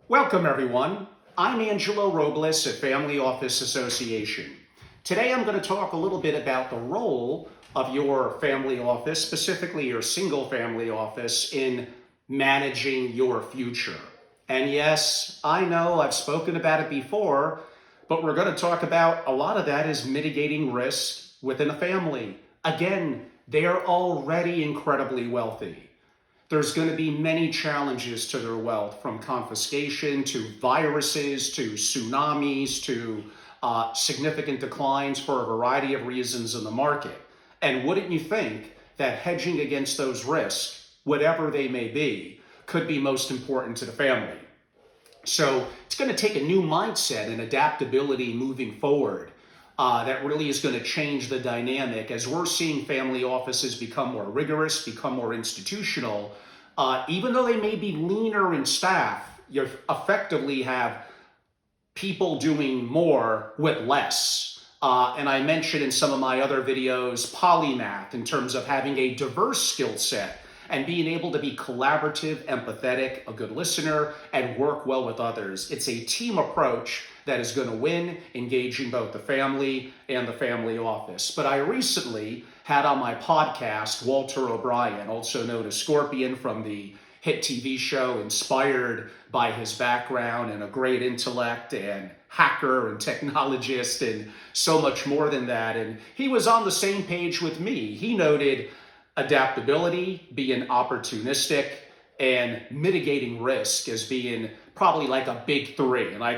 Welcome, everyone. I'm Angelo Robles at Family Office Association. Today I'm going to talk a little bit about the role of your family office, specifically your single family office, in managing your future. And yes, I know I've spoken about it before, but we're going to talk about a lot of that is mitigating risk within a family. Again, they are already incredibly wealthy. There's going to be many challenges to their wealth, from confiscation to viruses to tsunamis to significant declines for a variety of reasons in the market. And wouldn't you think that hedging against those risks, whatever they may be, could be most important to the family? So it's going to take a new mindset and adaptability moving forward. That really is going to change the dynamic as we're seeing family offices become more rigorous, become more institutional. Even though they may be leaner in staff, you effectively have people doing more with less. And I mentioned in some of my other videos, polymath, in terms of having a diverse skill set and being able to be collaborative, empathetic, a good listener, and work well with others. It's a team approach that is going to win, engaging both the family and the family office. But I recently had on my podcast Walter O'Brien, also known as Scorpion from the hit TV show, inspired by his background and a great intellect and hacker and technologist and so much more than that. And he was on the same page with me. He noted adaptability, being opportunistic, and mitigating risk as being probably like a big three. And I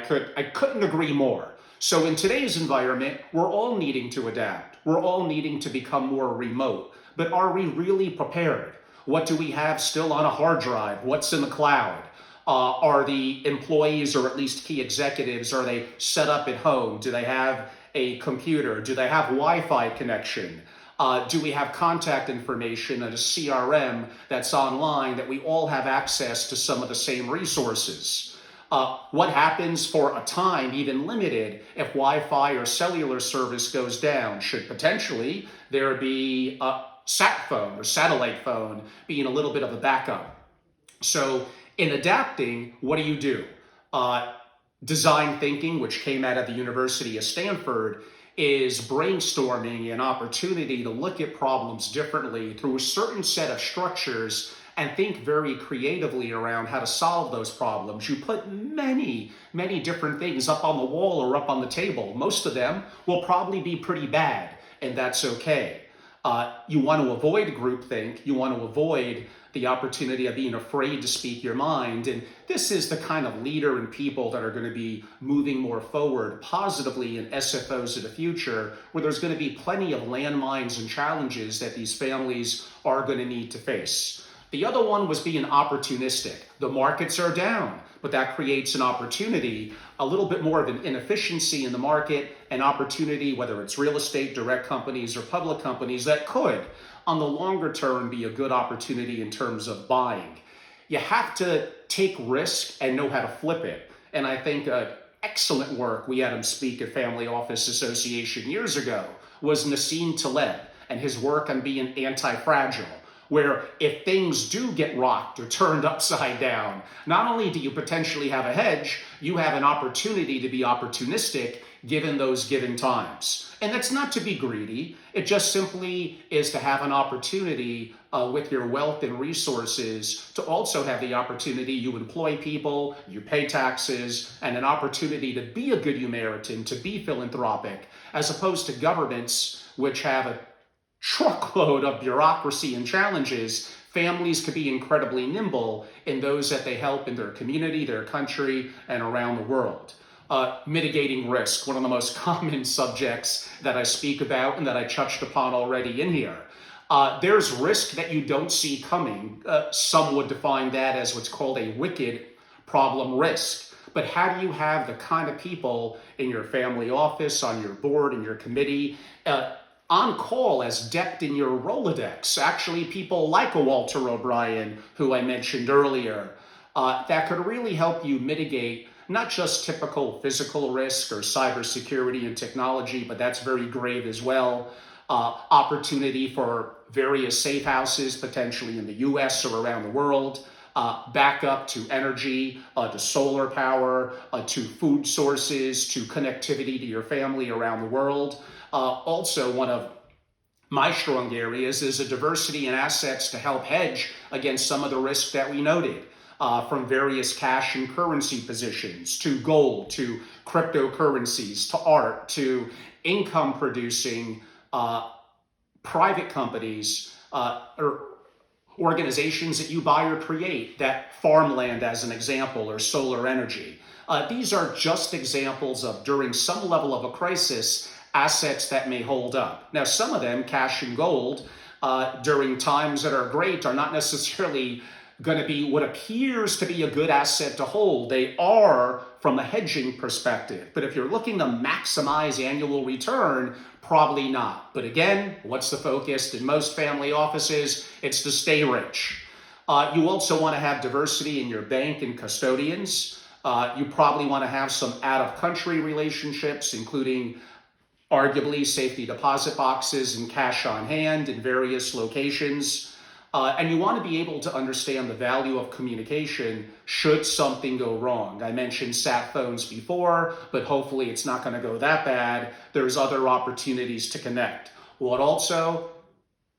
couldn't agree more. So in today's environment, we're all needing to adapt. We're all needing to become more remote. But are we really prepared? What do we have still on a hard drive? What's in the cloud? Are the employees, or at least key executives, are they set up at home? Do they have a computer? Do they have Wi-Fi connection? Do we have contact information and a CRM that's online that we all have access to some of the same resources? What happens for a time, even limited, if Wi-Fi or cellular service goes down? Should potentially there be a sat phone or satellite phone being a little bit of a backup? So in adapting, what do? Design thinking, which came out of the University of Stanford, is brainstorming an opportunity to look at problems differently through a certain set of structures and think very creatively around how to solve those problems. You put many, many different things up on the wall or up on the table. Most of them will probably be pretty bad, and that's okay. You want to avoid groupthink. You want to avoid the opportunity of being afraid to speak your mind. And this is the kind of leader and people that are going to be moving more forward positively in SFOs of the future, where there's going to be plenty of landmines and challenges that these families are going to need to face. The other one was being opportunistic. The markets are down, but that creates an opportunity, a little bit more of an inefficiency in the market, an opportunity, whether it's real estate, direct companies, or public companies, that could, on the longer term, be a good opportunity in terms of buying. You have to take risk and know how to flip it. And I think excellent work, we had him speak at Family Office Association years ago, was Nassim Taleb and his work on being anti-fragile, where if things do get rocked or turned upside down, not only do you potentially have a hedge, you have an opportunity to be opportunistic given those given times. And that's not to be greedy. It just simply is to have an opportunity with your wealth and resources to also have the opportunity. You employ people, you pay taxes, and an opportunity to be a good Samaritan, to be philanthropic, as opposed to governments which have a truckload of bureaucracy and challenges. Families could be incredibly nimble in those that they help in their community, their country, and around the world. Mitigating risk, one of the most common subjects that I speak about and that I touched upon already in here. There's risk that you don't see coming. Some would define that as what's called a wicked problem risk. But how do you have the kind of people in your family office, on your board, in your committee, on call as depth in your Rolodex? Actually, people like a Walter O'Brien, who I mentioned earlier, that could really help you mitigate not just typical physical risk or cybersecurity and technology, but that's very grave as well. opportunity for various safe houses, potentially in the US or around the world, backup to energy, to solar power, to food sources, to connectivity to your family around the world. Also, one of my strong areas is a diversity in assets to help hedge against some of the risk that we noted, from various cash and currency positions, to gold, to cryptocurrencies, to art, to income producing private companies or organizations that you buy or create, that farmland as an example, or solar energy. These are just examples of, during some level of a crisis, assets that may hold up. Now, some of them, cash and gold, during times that are great, are not necessarily going to be what appears to be a good asset to hold. They are from a hedging perspective. But if you're looking to maximize annual return, probably not. But again, what's the focus in most family offices? It's to stay rich. You also want to have diversity in your bank and custodians. You probably want to have some out-of-country relationships, including arguably safety deposit boxes and cash on hand in various locations. And you want to be able to understand the value of communication should something go wrong. I mentioned sat phones before, but hopefully it's not going to go that bad. There's other opportunities to connect. What also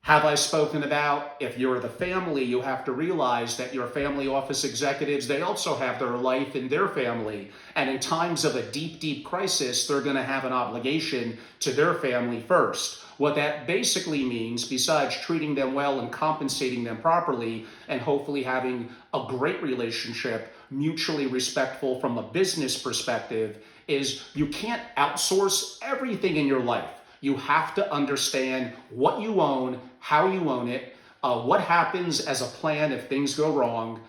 have I spoken about? If you're the family, you have to realize that your family office executives, they also have their life and their family. And in times of a deep, deep crisis, they're going to have an obligation to their family first. What that basically means, besides treating them well and compensating them properly, and hopefully having a great relationship, mutually respectful from a business perspective, is you can't outsource everything in your life. You have to understand what you own, how you own it, what happens as a plan if things go wrong,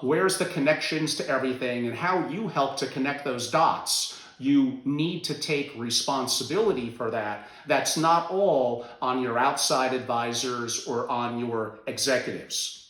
where's the connections to everything, and how you help to connect those dots. You need to take responsibility for that. That's not all on your outside advisors or on your executives.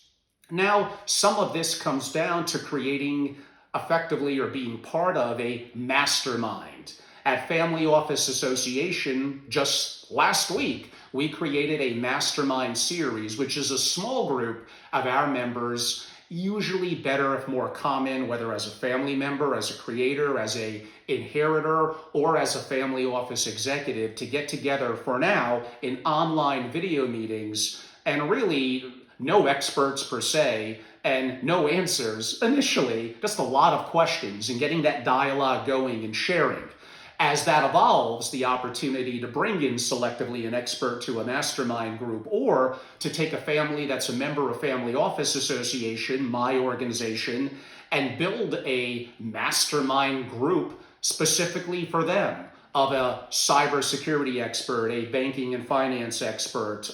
Now, some of this comes down to creating effectively, or being part of, a mastermind. At Family Office Association, just last week, we created a mastermind series, which is a small group of our members, usually better if more common, whether as a family member, as a creator, as a inheritor, or as a family office executive, to get together for now in online video meetings, and really no experts per se, and no answers initially, just a lot of questions and getting that dialogue going and sharing. As that evolves, the opportunity to bring in selectively an expert to a mastermind group, or to take a family that's a member of Family Office Association, my organization, and build a mastermind group specifically for them, of a cybersecurity expert, a banking and finance expert.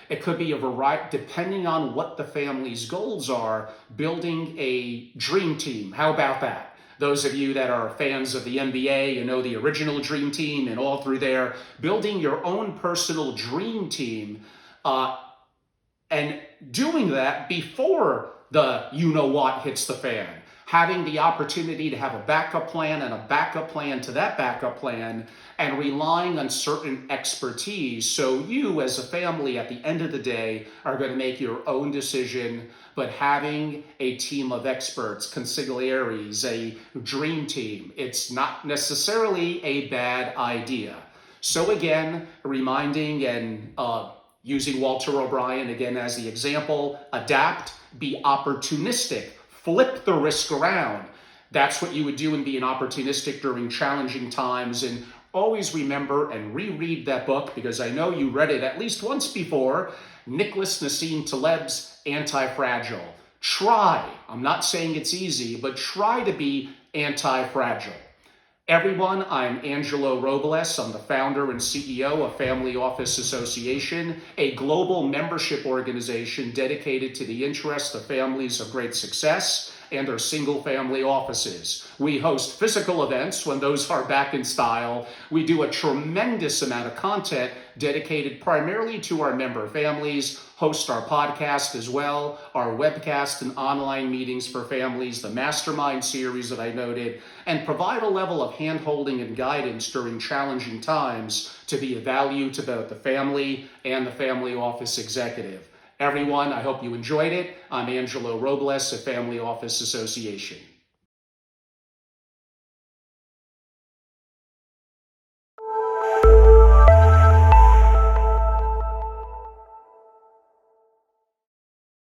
It could be a variety, depending on what the family's goals are, building a dream team. How about that? Those of you that are fans of the NBA, you know the original Dream Team, and all through there, building your own personal dream team, and doing that before the you-know-what hits the fan. Having the opportunity to have a backup plan and a backup plan to that backup plan, and relying on certain expertise. So you as a family at the end of the day are going to make your own decision, but having a team of experts, consiglieres, a dream team, it's not necessarily a bad idea. So again, reminding and using Walter O'Brien again as the example, adapt, be opportunistic, flip the risk around. That's what you would do in being opportunistic during challenging times. And always remember and reread that book, because I know you read it at least once before, Nicholas Nassim Taleb's Anti-Fragile. Try, I'm not saying it's easy, but try to be anti-fragile. Everyone, I'm Angelo Robles. I'm the founder and CEO of Family Office Association, a global membership organization dedicated to the interests of families of great success and their single family offices. We host physical events when those are back in style. We do a tremendous amount of content dedicated primarily to our member families, host our podcast as well, our webcast and online meetings for families, the mastermind series that I noted, and provide a level of hand-holding and guidance during challenging times to be of value to both the family and the family office executive. Everyone, I hope you enjoyed it. I'm Angelo Robles at Family Office Association.